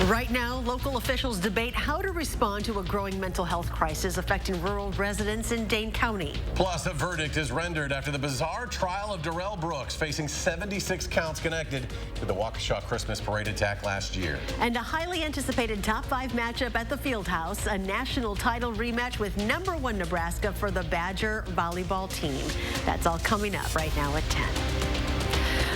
Right now, local officials debate how to respond to a growing mental health crisis affecting rural residents in Dane County. Plus, a verdict is rendered after the bizarre trial of Darrell Brooks, facing 76 counts connected to the Waukesha Christmas parade attack last year. And a highly anticipated top 5 matchup at the Fieldhouse, a national title rematch with #1 Nebraska for the Badger volleyball team. That's all coming up right now at 10.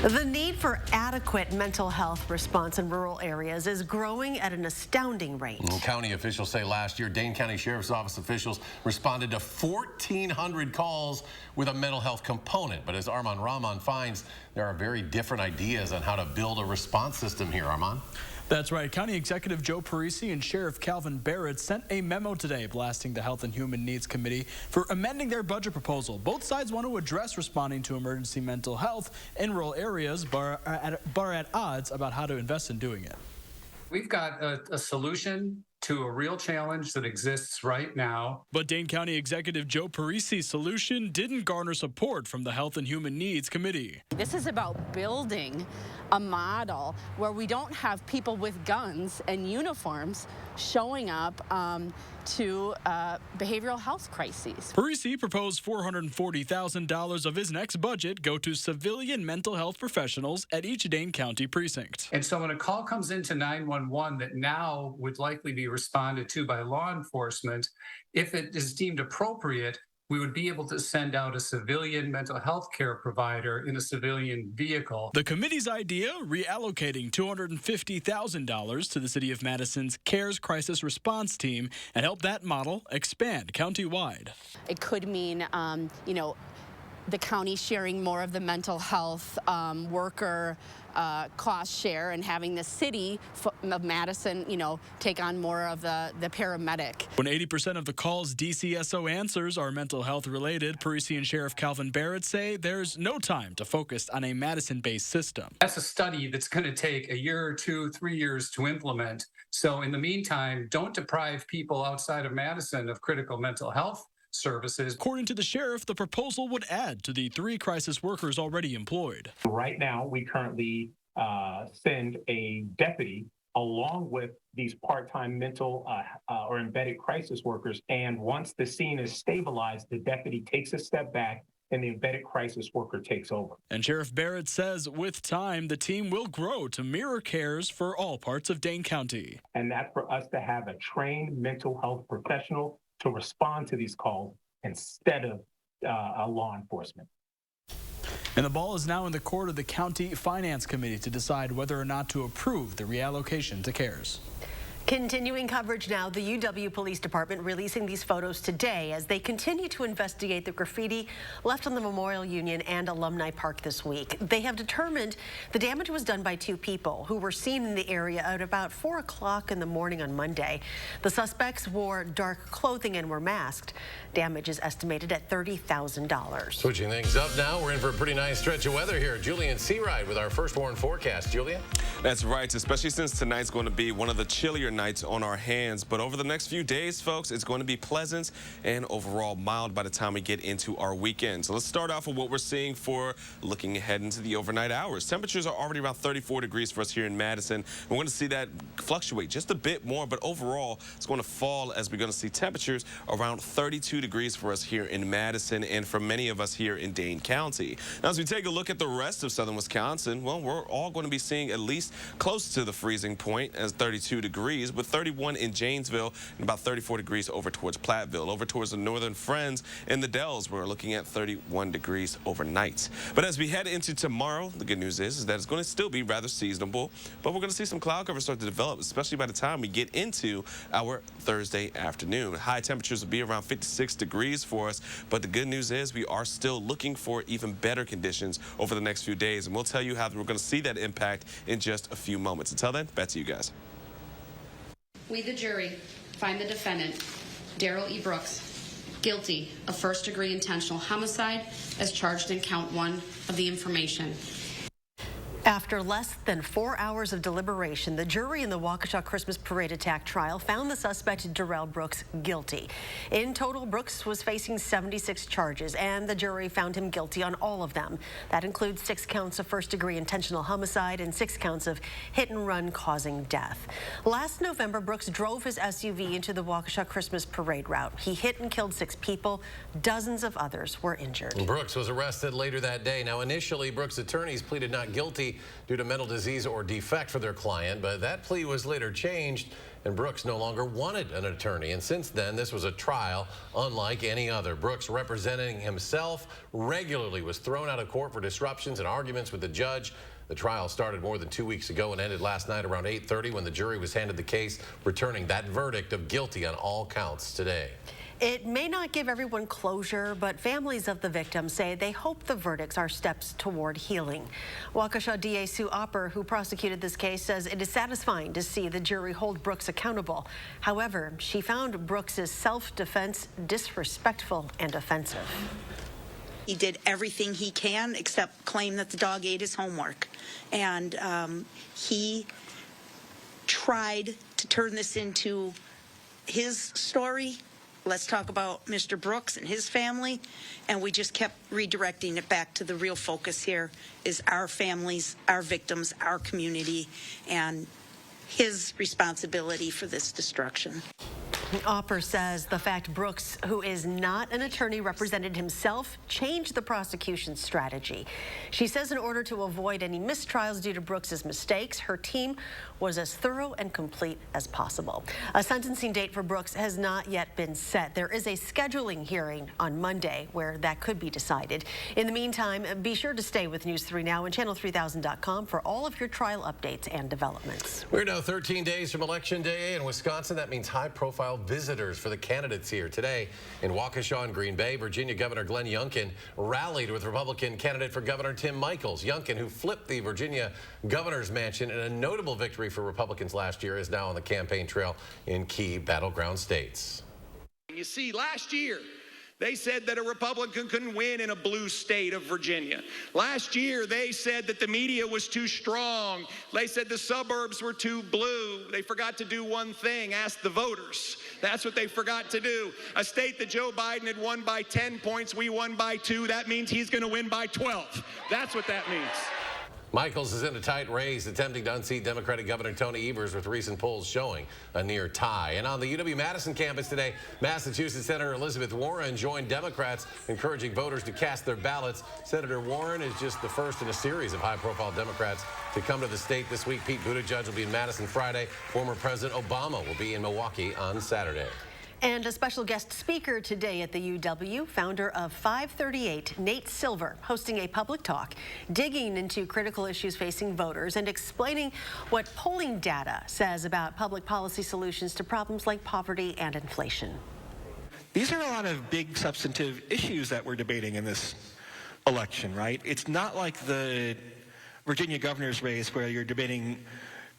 The need for adequate mental health response in rural areas is growing at an astounding rate. County officials say last year, Dane County Sheriff's Office officials responded to 1,400 calls with a mental health component. But as Armand Rahman finds, there are very different ideas on how to build a response system here, Armand. That's right. County Executive Joe Parisi and Sheriff Calvin Barrett sent a memo today blasting the Health and Human Needs Committee for amending their budget proposal. Both sides want to address responding to emergency mental health in rural areas, but are at odds about how to invest in doing it. We've got a solution to a real challenge that exists right now. But Dane County Executive Joe Parisi's solution didn't garner support from the Health and Human Needs Committee. This is about building a model where we don't have people with guns and uniforms showing up to behavioral health crises. Parisi proposed $440,000 of his next budget go to civilian mental health professionals at each Dane County precinct. And so when a call comes into 911 that now would likely be responded to by law enforcement, if it is deemed appropriate, we would be able to send out a civilian mental health care provider in a civilian vehicle. The committee's idea, reallocating $250,000 to the city of Madison's CARES crisis response team and help that model expand countywide. It could mean, the county sharing more of the mental health worker cost share and having the city of Madison, take on more of the paramedic. When 80% of the calls DCSO answers are mental health related, Parisi and Sheriff Calvin Barrett say there's no time to focus on a Madison-based system. That's a study that's going to take a year or 2, 3 years to implement. So in the meantime, don't deprive people outside of Madison of critical mental health services. According to the sheriff, the proposal would add to the 3 crisis workers already employed. Right now, we currently send a deputy along with these part-time mental or embedded crisis workers. And once the scene is stabilized, the deputy takes a step back and the embedded crisis worker takes over. And Sheriff Barrett says with time, the team will grow to mirror CARES for all parts of Dane County. And that's for us to have a trained mental health professional to respond to these calls instead of law enforcement. And the ball is now in the court of the County Finance Committee to decide whether or not to approve the reallocation to CARES. Continuing coverage now, the UW Police Department releasing these photos today as they continue to investigate the graffiti left on the Memorial Union and Alumni Park this week. They have determined the damage was done by 2 people who were seen in the area at about 4 o'clock in the morning on Monday. The suspects wore dark clothing and were masked. Damage is estimated at $30,000. Switching things up now, we're in for a pretty nice stretch of weather here. Julian Searide with our first warn forecast. Julian? That's right, especially since tonight's going to be one of the chillier nights on our hands. But over the next few days, folks, it's going to be pleasant and overall mild by the time we get into our weekend. So let's start off with what we're seeing for looking ahead into the overnight hours. Temperatures are already around 34 degrees for us here in Madison. We're going to see that fluctuate just a bit more, but overall, it's going to fall as we're going to see temperatures around 32 degrees for us here in Madison and for many of us here in Dane County. Now, as we take a look at the rest of southern Wisconsin, well, we're all going to be seeing at least close to the freezing point as 32 degrees, with 31 in Janesville and about 34 degrees over towards Platteville. Over towards the Northern Friends in the Dells, we're looking at 31 degrees overnight. But as we head into tomorrow, the good news is that it's going to still be rather seasonable, but we're going to see some cloud cover start to develop, especially by the time we get into our Thursday afternoon. High temperatures will be around 56 degrees for us, but the good news is we are still looking for even better conditions over the next few days, and we'll tell you how we're going to see that impact in just a few moments. Until then, back to you guys. We, the jury, find the defendant, Darrell E. Brooks, guilty of first-degree intentional homicide as charged in count 1 of the information. After less than 4 hours of deliberation, the jury in the Waukesha Christmas Parade attack trial found the suspect Darrell Brooks guilty. In total, Brooks was facing 76 charges, and the jury found him guilty on all of them. That includes 6 counts of first-degree intentional homicide and 6 counts of hit-and-run causing death. Last November, Brooks drove his SUV into the Waukesha Christmas Parade route. He hit and killed 6 people. Dozens of others were injured. Brooks was arrested later that day. Now, initially, Brooks' attorneys pleaded not guilty due to mental disease or defect for their client, but that plea was later changed, and Brooks no longer wanted an attorney. And since then, this was a trial unlike any other. Brooks, representing himself, regularly was thrown out of court for disruptions and arguments with the judge. The trial started more than 2 weeks ago and ended last night around 8:30 when the jury was handed the case, returning that verdict of guilty on all counts today. It may not give everyone closure, but families of the victims say they hope the verdicts are steps toward healing. Waukesha DA Sue Opper, who prosecuted this case, says it is satisfying to see the jury hold Brooks accountable. However, she found Brooks's self-defense disrespectful and offensive. He did everything he can except claim that the dog ate his homework. And he tried to turn this into his story. Let's talk about Mr. Brooks and his family. And we just kept redirecting it back to the real focus here is our families, our victims, our community, and his responsibility for this destruction. Opper says the fact Brooks, who is not an attorney, represented himself, changed the prosecution's strategy. She says in order to avoid any mistrials due to Brooks's mistakes, her team was as thorough and complete as possible. A sentencing date for Brooks has not yet been set. There is a scheduling hearing on Monday where that could be decided. In the meantime, be sure to stay with News 3 Now and channel3000.com for all of your trial updates and developments. We're now 13 days from Election Day in Wisconsin. That means high-profile visitors for the candidates here. Today in Waukesha and Green Bay, Virginia Governor Glenn Youngkin rallied with Republican candidate for governor Tim Michels. Youngkin, who flipped the Virginia governor's mansion in a notable victory for Republicans last year, is now on the campaign trail in key battleground states. You see, last year, they said that a Republican couldn't win in a blue state of Virginia. Last year, they said that the media was too strong. They said the suburbs were too blue. They forgot to do one thing, ask the voters. That's what they forgot to do. A state that Joe Biden had won by 10 points, we won by 2. That means he's going to win by 12. That's what that means. Michels is in a tight race, attempting to unseat Democratic Governor Tony Evers, with recent polls showing a near tie. And on the UW-Madison campus today, Massachusetts Senator Elizabeth Warren joined Democrats, encouraging voters to cast their ballots. Senator Warren is just the first in a series of high-profile Democrats to come to the state this week. Pete Buttigieg will be in Madison Friday. Former President Obama will be in Milwaukee on Saturday. And a special guest speaker today at the UW, founder of 538, Nate Silver, hosting a public talk, digging into critical issues facing voters and explaining what polling data says about public policy solutions to problems like poverty and inflation. These are a lot of big substantive issues that we're debating in this election, right? It's not like the Virginia governor's race where you're debating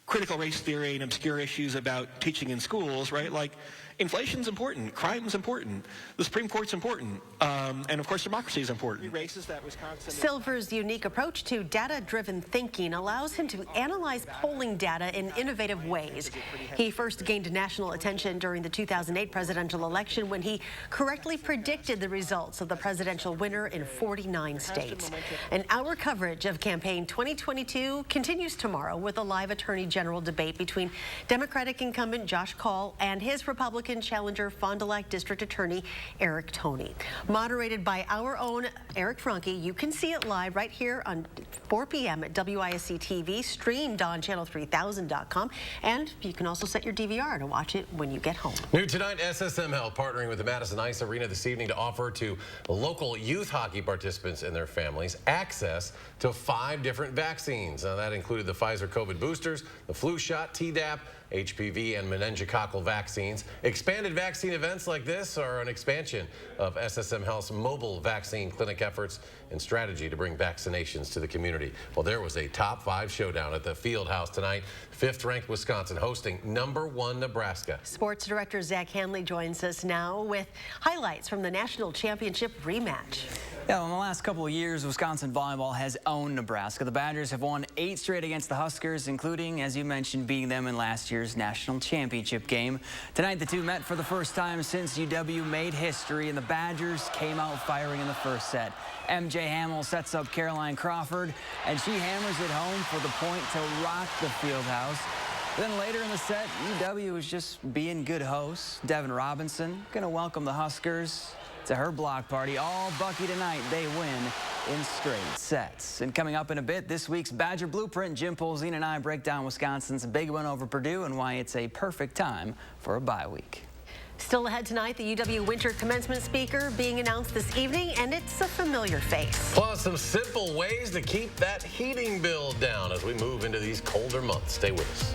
critical race theory and obscure issues about teaching in schools, right? Like, inflation's important, crime's important, the Supreme Court's important, and of course democracy is important. Silver's unique approach to data-driven thinking allows him to analyze polling data in innovative ways. He first gained national attention during the 2008 presidential election when he correctly predicted the results of the presidential winner in 49 states. And our coverage of campaign 2022 continues tomorrow with a live Attorney General debate between Democratic incumbent Josh Kaul and his Republican challenger Fond du Lac District Attorney Eric Toney. Moderated by our own Eric Franke, you can see it live right here on 4 p.m. at WISC-TV, streamed on channel3000.com, and you can also set your DVR to watch it when you get home. New tonight, SSM Health partnering with the Madison Ice Arena this evening to offer to local youth hockey participants and their families access to 5 different vaccines. Now, that included the Pfizer COVID boosters, the flu shot, Tdap, HPV and meningococcal vaccines. Expanded vaccine events like this are an expansion of SSM Health's mobile vaccine clinic efforts and strategy to bring vaccinations to the community. Well, there was a top 5 showdown at the Field House tonight. 5th-ranked Wisconsin hosting #1 Nebraska. Sports director Zach Hanley joins us now with highlights from the national championship rematch. Yeah, in the last couple of years, Wisconsin volleyball has owned Nebraska. The Badgers have won 8 straight against the Huskers, including, as you mentioned, beating them in last year's national championship game. Tonight, the two met for the first time since UW made history, and the Badgers came out firing in the first set. MJ Hamill sets up Caroline Crawford, and she hammers it home for the point to rock the field house. Then later in the set, UW was just being good hosts. Devin Robinson going to welcome the Huskers to her block party. All Bucky tonight. They win in straight sets. And coming up in a bit, this week's Badger Blueprint, Jim Polzine and I break down Wisconsin's big win over Purdue and why it's a perfect time for a bye week. Still ahead tonight, the UW winter commencement speaker being announced this evening, and it's a familiar face. Plus, some simple ways to keep that heating bill down as we move into these colder months. Stay with us.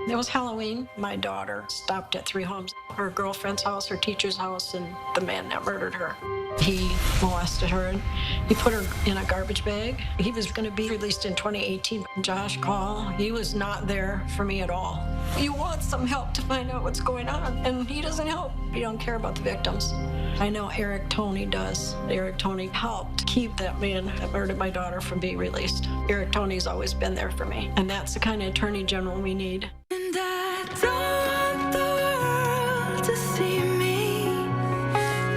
It was Halloween. My daughter stopped at 3 homes, her girlfriend's house, her teacher's house, and the man that murdered her. He molested her and he put her in a garbage bag. He was going to be released in 2018. Josh Call, he was not there for me at all. You want some help to find out what's going on, and he doesn't help. He don't care about the victims. I know Eric Toney does. Eric Toney helped keep that man that murdered my daughter from being released. Eric Toney's always been there for me, and that's the kind of attorney general we need. And I don't want the world to see me,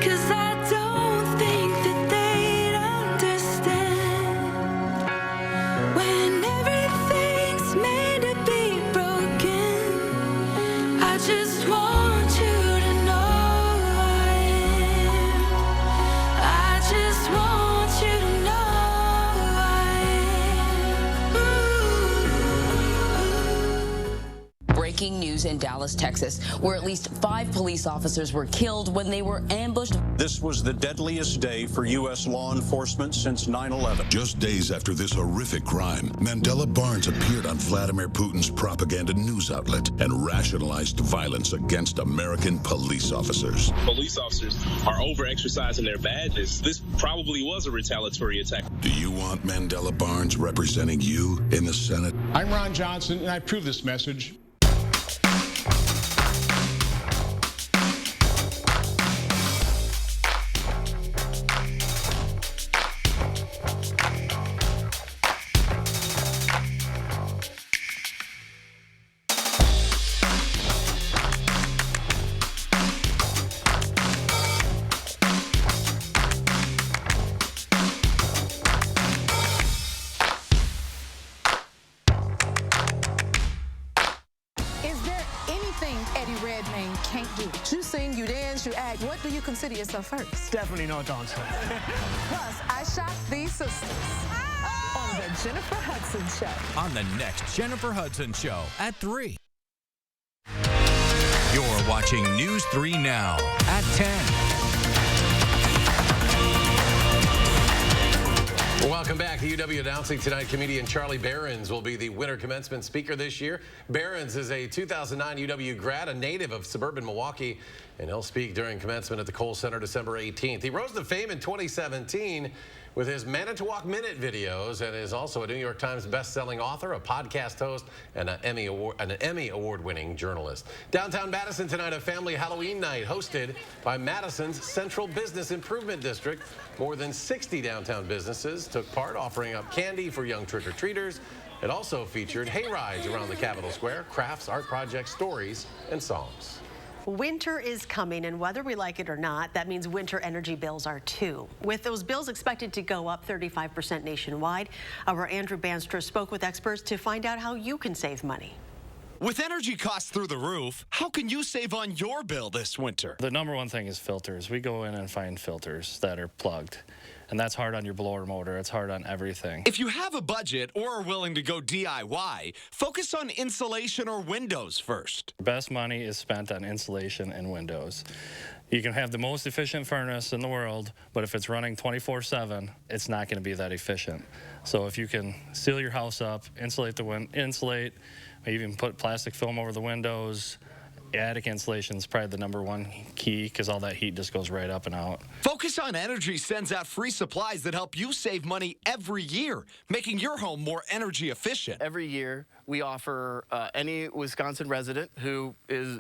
'cause I don't think that they'd understand when everything's made to be broken. I just want you to know I am. I just want you to know I am. Breaking news in Dallas, Texas, where at least 5 police officers were killed when they were ambushed. This was the deadliest day for U.S. law enforcement since 9/11. Just days after this horrific crime, Mandela Barnes appeared on Vladimir Putin's propaganda news outlet and rationalized violence against American police officers. Police officers are over-exercising their badges. This probably was a retaliatory attack. Do you want Mandela Barnes representing you in the Senate? I'm Ron Johnson, and I approve this message. You sing, you dance, you act. What do you consider yourself first? Definitely no dancer. Plus, I shot these sisters on the Jennifer Hudson Show. On the next Jennifer Hudson Show at 3. You're watching News 3 Now at 10. Welcome back. The UW announcing tonight comedian Charlie Behrens will be the winter commencement speaker this year. Behrens is a 2009 UW grad, a native of suburban Milwaukee, and he'll speak during commencement at the Kohl Center December 18th. He rose to fame in 2017 with his Manitowoc Minute videos and is also a New York Times best-selling author, a podcast host, and an Emmy Award-winning journalist. Downtown Madison tonight, a family Halloween night hosted by Madison's Central Business Improvement District. More than 60 downtown businesses took part, offering up candy for young trick-or-treaters. It also featured hay rides around the Capitol Square, crafts, art projects, stories, and songs. Winter is coming, and whether we like it or not, that means winter energy bills are too. With those bills expected to go up 35% nationwide, our Andrew Banstra spoke with experts to find out how you can save money. With energy costs through the roof, how can you save on your bill this winter? The number one thing is filters. We go in and find filters that are plugged. and that's hard on your blower motor. It's hard on everything. If you have a budget or are willing to go DIY, focus on insulation or windows first. Best money is spent on insulation and windows. You can have the most efficient furnace in the world, but if it's running 24/7, it's not going to be that efficient. So if you can seal your house up, insulate maybe even put plastic film over the windows, attic insulation is probably the #1 key because all that heat just goes right up and out. Focus on Energy sends out free supplies that help you save money every year, making your home more energy efficient. Every year, we offer any Wisconsin resident who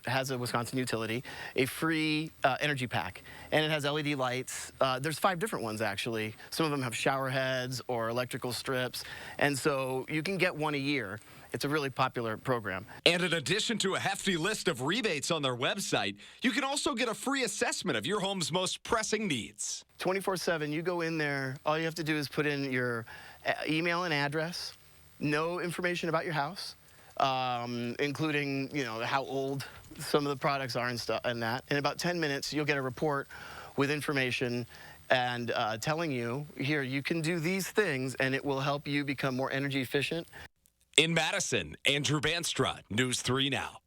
has a Wisconsin utility a free energy pack. And it has LED lights. There's 5 different ones, actually. Some of them have shower heads or electrical strips. And so you can get one a year. It's a really popular program. And in addition to a hefty list of rebates on their website, you can also get a free assessment of your home's most pressing needs. 24/7, you go in there, all you have to do is put in your email and address, no information about your house, including, how old some of the products are and stuff and that. In about 10 minutes, you'll get a report with information and telling you, here, you can do these things, and it will help you become more energy efficient. In Madison, Andrew Banstra, News 3 Now.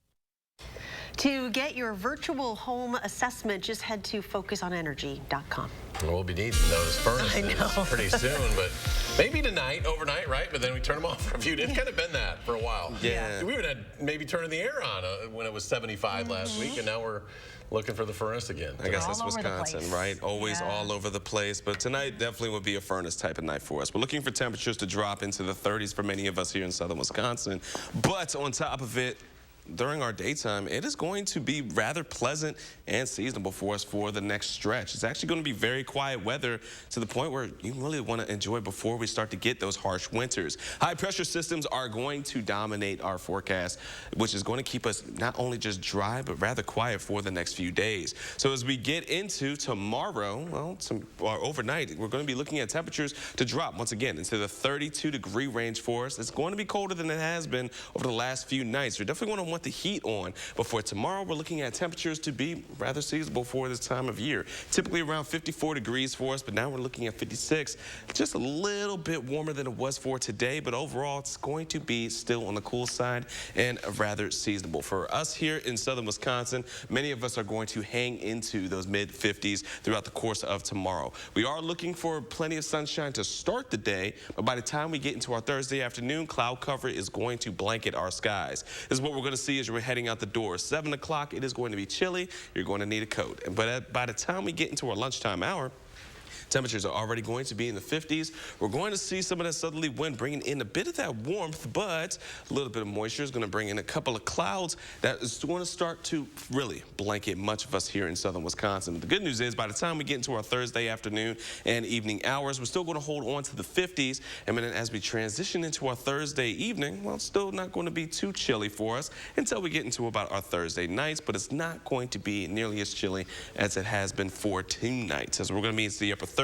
To get your virtual home assessment, just head to focusonenergy.com. We'll be needing those furnaces pretty soon, but maybe tonight, overnight, right? But then we turn them off for a few days. It's kind of been that for a while. Yeah. We even had maybe turning the air on when it was 75 last week, and now we're looking for the furnace again. I guess that's Wisconsin, right? Always all over the place. But tonight definitely would be a furnace type of night for us. We're looking for temperatures to drop into the 30s for many of us here in southern Wisconsin. But on top of it, during our daytime, it is going to be rather pleasant and seasonable for us for the next stretch. It's actually going to be very quiet weather to the point where you really want to enjoy before we start to get those harsh winters. High pressure systems are going to dominate our forecast, which is going to keep us not only just dry, but rather quiet for the next few days. So as we get into tomorrow, or overnight, we're going to be looking at temperatures to drop once again into the 32-degree range for us. It's going to be colder than it has been over the last few nights. You're definitely going to want the heat on. But for tomorrow, we're looking at temperatures to be rather seasonable for this time of year. Typically around 54 degrees for us, but now we're looking at 56. Just a little bit warmer than it was for today, but overall, it's going to be still on the cool side and rather seasonable. For us here in southern Wisconsin, many of us are going to hang into those mid-50s throughout the course of tomorrow. We are looking for plenty of sunshine to start the day, but by the time we get into our Thursday afternoon, cloud cover is going to blanket our skies. This is what we're going to see as you're heading out the door. 7 o'clock, it is going to be chilly. You're going to need a coat. But by the time we get into our lunchtime hour, temperatures are already going to be in the 50s. We're going to see some of that southerly wind bringing in a bit of that warmth, but a little bit of moisture is going to bring in a couple of clouds that is going to start to really blanket much of us here in southern Wisconsin. But the good news is by the time we get into our Thursday afternoon and evening hours, we're still going to hold on to the 50s. And then as we transition into our Thursday evening, well, it's still not going to be too chilly for us until we get into about our Thursday nights, but it's not going to be nearly as chilly as it has been for tonight. As we're going to be in the upper 30s,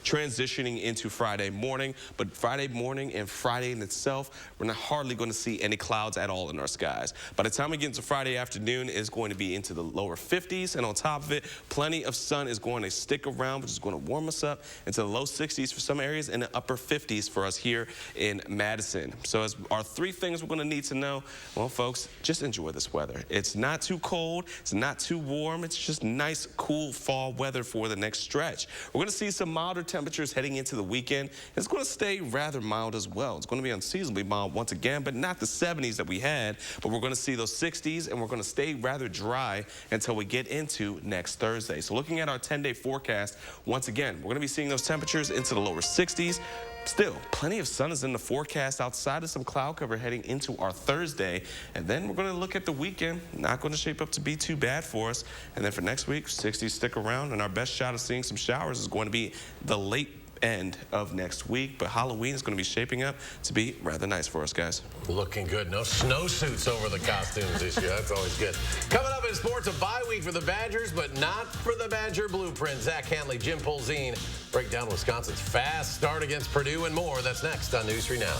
transitioning into Friday morning. But Friday morning and Friday in itself, we're not hardly going to see any clouds at all in our skies. By the time we get into Friday afternoon, it's going to be into the lower 50s. And on top of it, plenty of sun is going to stick around, which is going to warm us up into the low 60s for some areas and the upper 50s for us here in Madison. So as our 3 things we're going to need to know, well, folks, just enjoy this weather. It's not too cold. It's not too warm. It's just nice, cool fall weather for the next stretch. We're going to see some milder temperatures heading into the weekend. It's going to stay rather mild as well. It's going to be unseasonably mild once again, but not the 70s that we had. But we're going to see those 60s, and we're going to stay rather dry until we get into next Thursday. So looking at our 10-day forecast, once again, we're going to be seeing those temperatures into the lower 60s. Still, plenty of sun is in the forecast outside of some cloud cover heading into our Thursday. And then we're going to look at the weekend. Not going to shape up to be too bad for us. And then for next week, 60s stick around. And our best shot of seeing some showers is going to be the late end of next week. But Halloween is going to be shaping up to be rather nice for us, guys. Looking good. No snowsuits over the costumes this year. That's always good. Coming up in sports, a bye week for the Badgers, but not for the Badger Blueprint. Zach Hanley, Jim Polzine break down Wisconsin's fast start against Purdue and more. That's next on News 3 Now.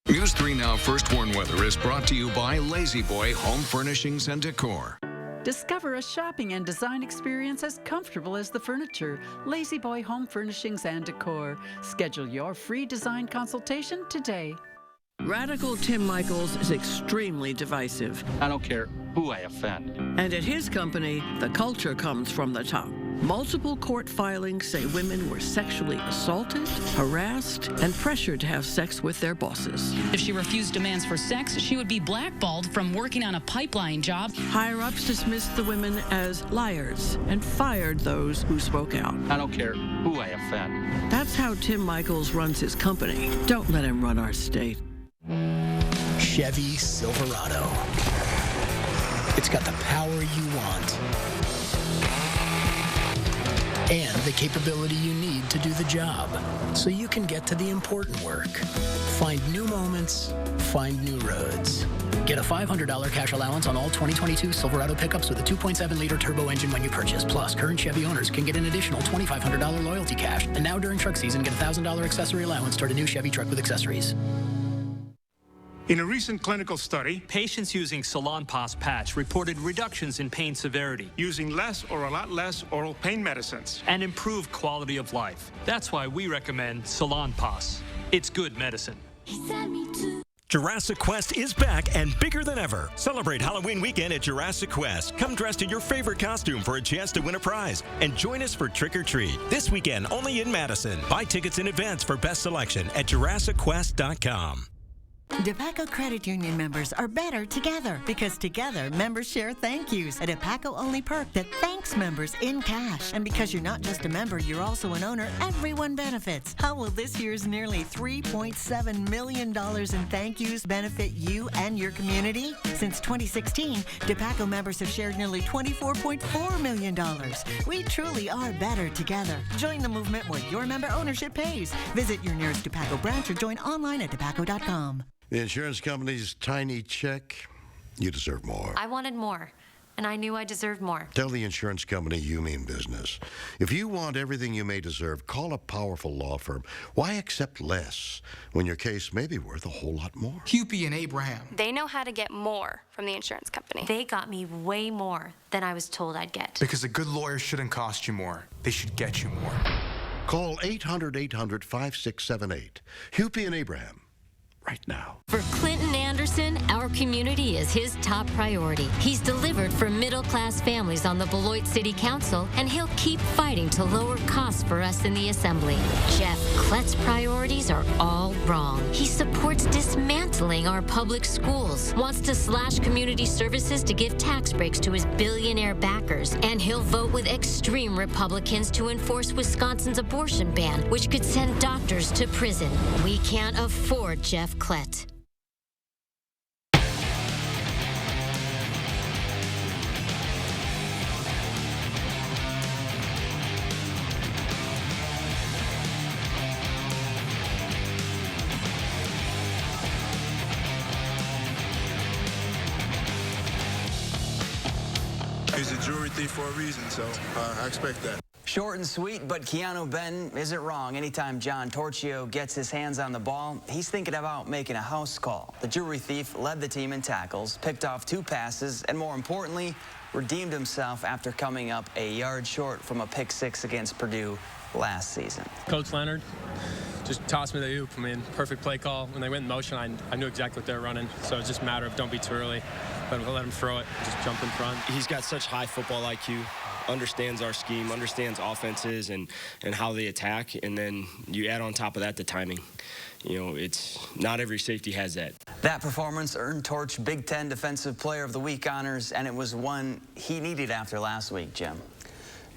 News 3 Now First Warn Weather is brought to you by Lazy Boy Home Furnishings and Decor. Discover a shopping and design experience as comfortable as the furniture. Lazy Boy Home Furnishings and Decor. Schedule your free design consultation today. Radical Tim Michaels is extremely divisive. I don't care who I offend. And at his company, the culture comes from the top. Multiple court filings say women were sexually assaulted, harassed, and pressured to have sex with their bosses. If she refused demands for sex, she would be blackballed from working on a pipeline job. Higher-ups dismissed the women as liars and fired those who spoke out. I don't care who I offend. That's how Tim Michaels runs his company. Don't let him run our state. Chevy Silverado. It's got the power you want and the capability you need to do the job so you can get to the important work. Find new moments, find new roads. Get a $500 cash allowance on all 2022 Silverado pickups with a 2.7-liter turbo engine when you purchase. Plus, current Chevy owners can get an additional $2,500 loyalty cash. And now during truck season, get a $1,000 accessory allowance toward a new Chevy truck with accessories. In a recent clinical study, patients using Salonpas patch reported reductions in pain severity, using less or a lot less oral pain medicines, and improved quality of life. That's why we recommend Salonpas. It's good medicine. Jurassic Quest is back and bigger than ever. Celebrate Halloween weekend at Jurassic Quest. Come dressed in your favorite costume for a chance to win a prize. And join us for Trick or Treat. This weekend only in Madison. Buy tickets in advance for best selection at JurassicQuest.com. DePaco Credit Union members are better together because together members share thank yous, a DePaco-only perk that thanks members in cash. And because you're not just a member, you're also an owner, everyone benefits. How will this year's nearly $3.7 million in thank yous benefit you and your community? Since 2016, DePaco members have shared nearly $24.4 million. We truly are better together. Join the movement where your member ownership pays. Visit your nearest DePaco branch or join online at DePaco.com. The insurance company's tiny check, you deserve more. I wanted more, and I knew I deserved more. Tell the insurance company you mean business. If you want everything you may deserve, call a powerful law firm. Why accept less when your case may be worth a whole lot more? Hupy and Abraham. They know how to get more from the insurance company. They got me way more than I was told I'd get. Because a good lawyer shouldn't cost you more. They should get you more. Call 800-800-5678. Hupy and Abraham. Right now. For Clinton Anderson, our community is his top priority. He's delivered for middle-class families on the Beloit City Council, and he'll keep fighting to lower costs for us in the Assembly. Jeff Klett's priorities are all wrong. He supports dismantling our public schools, wants to slash community services to give tax breaks to his billionaire backers, and he'll vote with extreme Republicans to enforce Wisconsin's abortion ban, which could send doctors to prison. We can't afford Jeff Klett. He's a jewelry thief for a reason, so I expect that. Short and sweet, but Keanu Benton isn't wrong. Anytime John Torchio gets his hands on the ball, he's thinking about making a house call. The jewelry thief led the team in tackles, picked off 2 passes, and more importantly, redeemed himself after coming up a yard short from a pick 6 against Purdue last season. Coach Leonard just tossed me the oop. I mean, perfect play call. When they went in motion, I knew exactly what they were running. So it's just a matter of don't be too early. Let him throw it, just jump in front. He's got such high football IQ. Understands our scheme, understands offenses and how they attack, and then you add on top of that the timing. You know, it's not every safety has that. That performance earned Torch Big Ten Defensive Player of the Week honors, and it was one he needed after last week, Jim.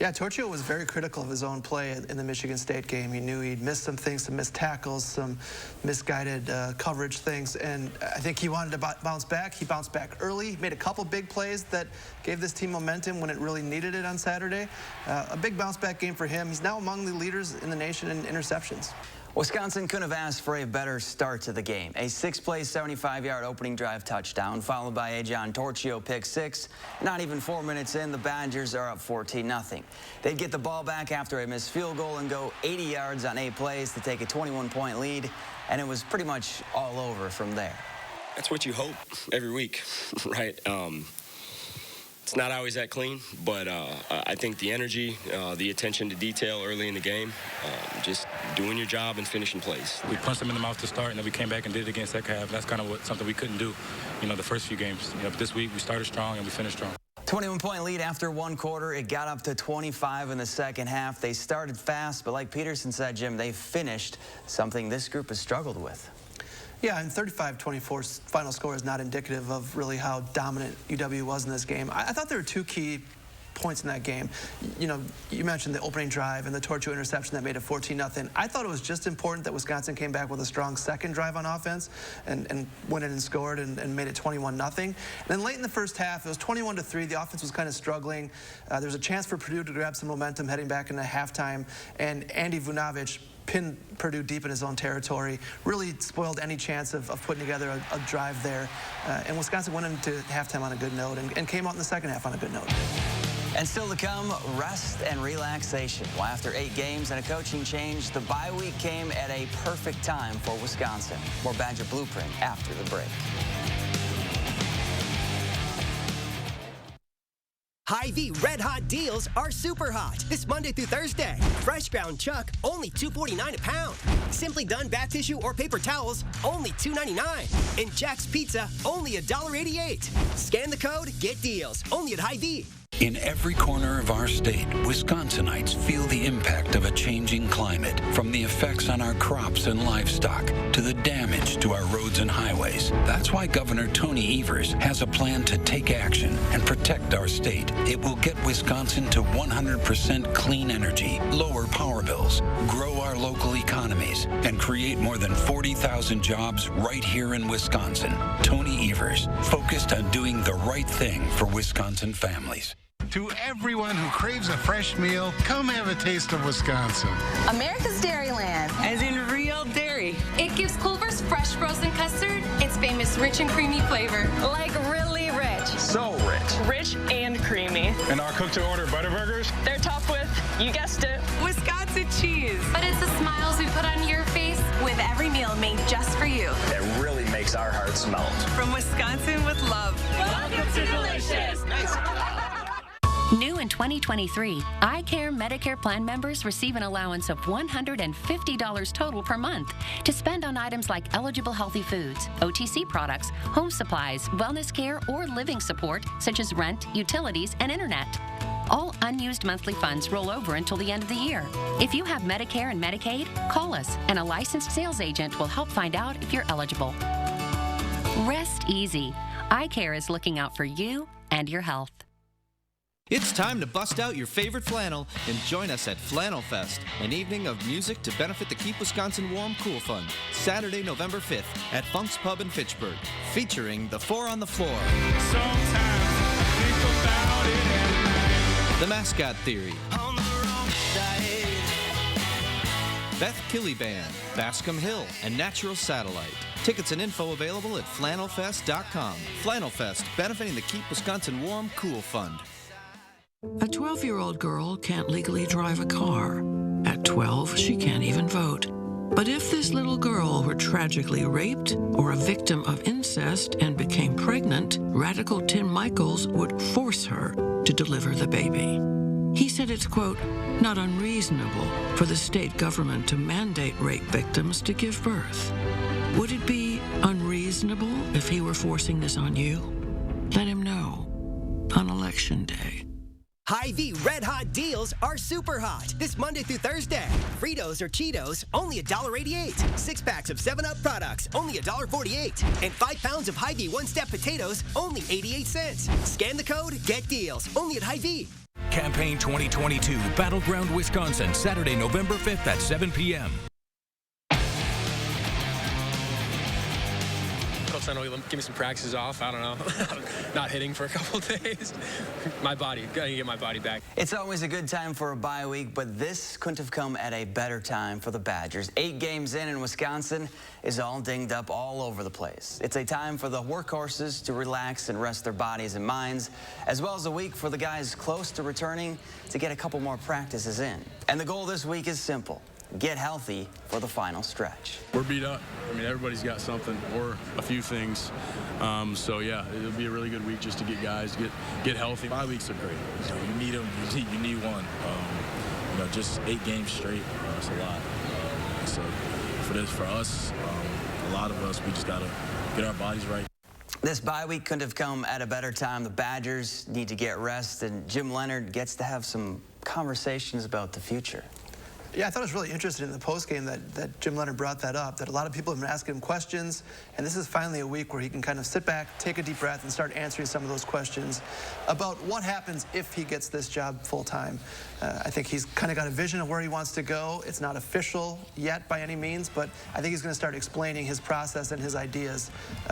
Yeah, Torchio was very critical of his own play in the Michigan State game. He knew he'd missed some things, some missed tackles, some misguided coverage things, and I think he wanted to bounce back. He bounced back early, made a couple big plays that gave this team momentum when it really needed it on Saturday. A big bounce back game for him. He's now among the leaders in the nation in interceptions. Wisconsin couldn't have asked for a better start to the game. A 6-play, 75-yard opening drive touchdown, followed by a John Torchio pick 6. Not even 4 minutes in, the Badgers are up 14-0. They'd get the ball back after a missed field goal and go 80 yards on 8 plays to take a 21-point lead, and it was pretty much all over from there. That's what you hope every week, right? It's not always that clean, but I think the energy, the attention to detail early in the game, just doing your job and finishing plays. We punched them in the mouth to start, and then we came back and did it again second half. That's kind of something we couldn't do, the first few games. But this week we started strong and we finished strong. 21-point lead after one quarter. It got up to 25 in the second half. They started fast, but like Peterson said, Jim, they finished something this group has struggled with. Yeah, and 35-24's final score is not indicative of really how dominant UW was in this game. I thought there were two key points in that game. You mentioned the opening drive and the Torture interception that made it 14-0. I thought it was just important that Wisconsin came back with a strong second drive on offense and went in and scored and made it 21-0. And then late in the first half, it was 21-3. The offense was kind of struggling. There was a chance for Purdue to grab some momentum heading back into halftime, and Andy Vunovich pinned Purdue deep in his own territory, really spoiled any chance of putting together a drive there. And Wisconsin went into halftime on a good note and came out in the second half on a good note. And still to come, rest and relaxation. Well, after 8 games and a coaching change, the bye week came at a perfect time for Wisconsin. More Badger Blueprint after the break. Hy-Vee Red Hot deals are super hot this Monday through Thursday. Fresh ground chuck, only $2.49 a pound. Simply Done bath tissue or paper towels, only $2.99. And Jack's Pizza, only $1.88. Scan the code, get deals, only at Hy-Vee. In every corner of our state, Wisconsinites feel the impact of a changing climate, from the effects on our crops and livestock to the damage to our roads and highways. That's why Governor Tony Evers has a plan to take action and protect our state. It will get Wisconsin to 100% clean energy, lower power bills, grow our local economies, and create more than 40,000 jobs right here in Wisconsin. Tony Evers, focused on doing the right thing for Wisconsin families. To everyone who craves a fresh meal, come have a taste of Wisconsin. America's Dairyland. As in real dairy. It gives Culver's fresh frozen custard its famous rich and creamy flavor. Like really rich. So rich. Rich and creamy. And our cook-to-order Butterburgers? They're topped with, you guessed it, Wisconsin cheese. But it's the smiles we put on your face with every meal made just for you. It really makes our hearts melt. From Wisconsin with love. Welcome to Delicious. Nice. New in 2023, iCare Medicare plan members receive an allowance of $150 total per month to spend on items like eligible healthy foods, OTC products, home supplies, wellness care, or living support such as rent, utilities, and internet. All unused monthly funds roll over until the end of the year. If you have Medicare and Medicaid, call us, and a licensed sales agent will help find out if you're eligible. Rest easy. iCare is looking out for you and your health. It's time to bust out your favorite flannel and join us at Flannel Fest, an evening of music to benefit the Keep Wisconsin Warm Cool Fund, Saturday, November 5th at Funk's Pub in Fitchburg, featuring the Four on the Floor, Sometimes I think about it at night. The Mascot Theory, On the wrong side. Beth Killy Band, Bascom Hill, and Natural Satellite. Tickets and info available at flannelfest.com. Flannel Fest, benefiting the Keep Wisconsin Warm Cool Fund. A 12-year-old girl can't legally drive a car. At 12, she can't even vote. But if this little girl were tragically raped or a victim of incest and became pregnant, radical Tim Michaels would force her to deliver the baby. He said it's, quote, not unreasonable for the state government to mandate rape victims to give birth. Would it be unreasonable if he were forcing this on you? Let him know on Election Day. Hy-Vee Red Hot deals are super hot this Monday through Thursday. Fritos or Cheetos, only $1.88. 6 packs of 7-Up products, only $1.48. And 5 pounds of Hy-Vee one-step potatoes, only 88 cents. Scan the code, get deals, only at Hy-Vee. Campaign 2022, Battleground, Wisconsin, Saturday, November 5th at 7 p.m. Coach, I know he'll give me some practices off. I don't know. Not hitting for a couple days. My body, gotta get my body back. It's always a good time for a bye week, but this couldn't have come at a better time for the Badgers. 8 games in, and Wisconsin is all dinged up all over the place. It's a time for the workhorses to relax and rest their bodies and minds, as well as a week for the guys close to returning to get a couple more practices in. And the goal this week is simple. get healthy for the final stretch. We're beat up. I mean, everybody's got something or a few things. So yeah, it'll be a really good week just to get guys get healthy. 5 weeks are great. You need them. You need one. Just 8 games straight. It's a lot. So for us, a lot of us, we just gotta get our bodies right. This bye week couldn't have come at a better time. The Badgers need to get rest, and Jim Leonhard gets to have some conversations about the future. Yeah, I thought it was really interesting in the postgame that Jim Leonhard brought that up, that a lot of people have been asking him questions, and this is finally a week where he can kind of sit back, take a deep breath, and start answering some of those questions about what happens if he gets this job full-time. I think he's kind of got a vision of where he wants to go. It's not official yet by any means, but I think he's going to start explaining his process and his ideas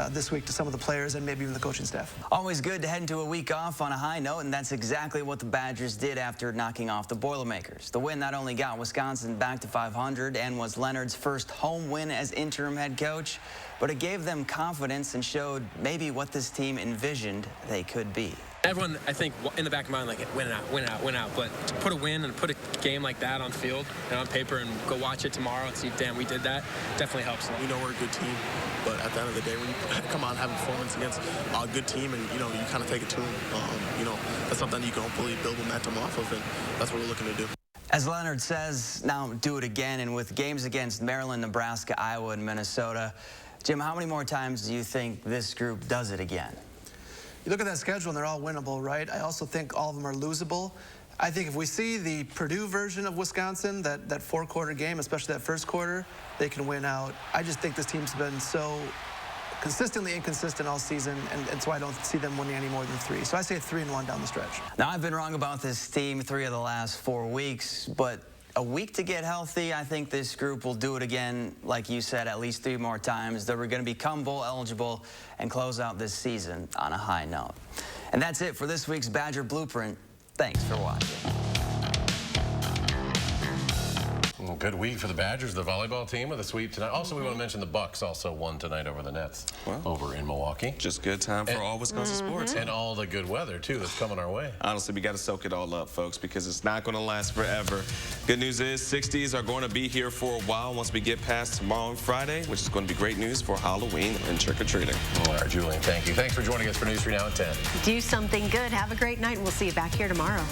this week to some of the players and maybe even the coaching staff. Always good to head into a week off on a high note, and that's exactly what the Badgers did after knocking off the Boilermakers. The win not only got Wisconsin back to 500 and was Leonhard's first home win as interim head coach, but it gave them confidence and showed maybe what this team envisioned they could be. Everyone, I think, in the back of mind, like, win out. But to put a win and put a game like that on field and on paper and go watch it tomorrow and see, damn, we did that, definitely helps. We know we're a good team, but at the end of the day, when you come out and have a performance against a good team and, you kind of take it to them, that's something you can hopefully build momentum off of, and that's what we're looking to do. As Leonhard says, now do it again, and with games against Maryland, Nebraska, Iowa, and Minnesota, Jim, how many more times do you think this group does it again? You look at that schedule, and they're all winnable, right? I also think all of them are losable. I think if we see the Purdue version of Wisconsin, that four-quarter game, especially that first quarter, they can win out. I just think this team's been so consistently inconsistent all season, and that's why I don't see them winning any more than 3. So I say 3-1 down the stretch. Now, I've been wrong about this team 3 of the last 4 weeks, but a week to get healthy, I think this group will do it again, like you said, at least 3 more times. They're going to become bowl eligible and close out this season on a high note. And that's it for this week's Badger Blueprint. Thanks for watching. Well, good week for the Badgers, the volleyball team with a sweep tonight. Also, we want to mention the Bucks also won tonight over the Nets over in Milwaukee. Just good time for all Wisconsin sports. And all the good weather, too, that's coming our way. Honestly, we got to soak it all up, folks, because it's not going to last forever. Good news is 60s are going to be here for a while once we get past tomorrow and Friday, which is going to be great news for Halloween and trick-or-treating. All right, Julian, thank you. Thanks for joining us for News 3 Now at 10. Do something good. Have a great night, and we'll see you back here tomorrow.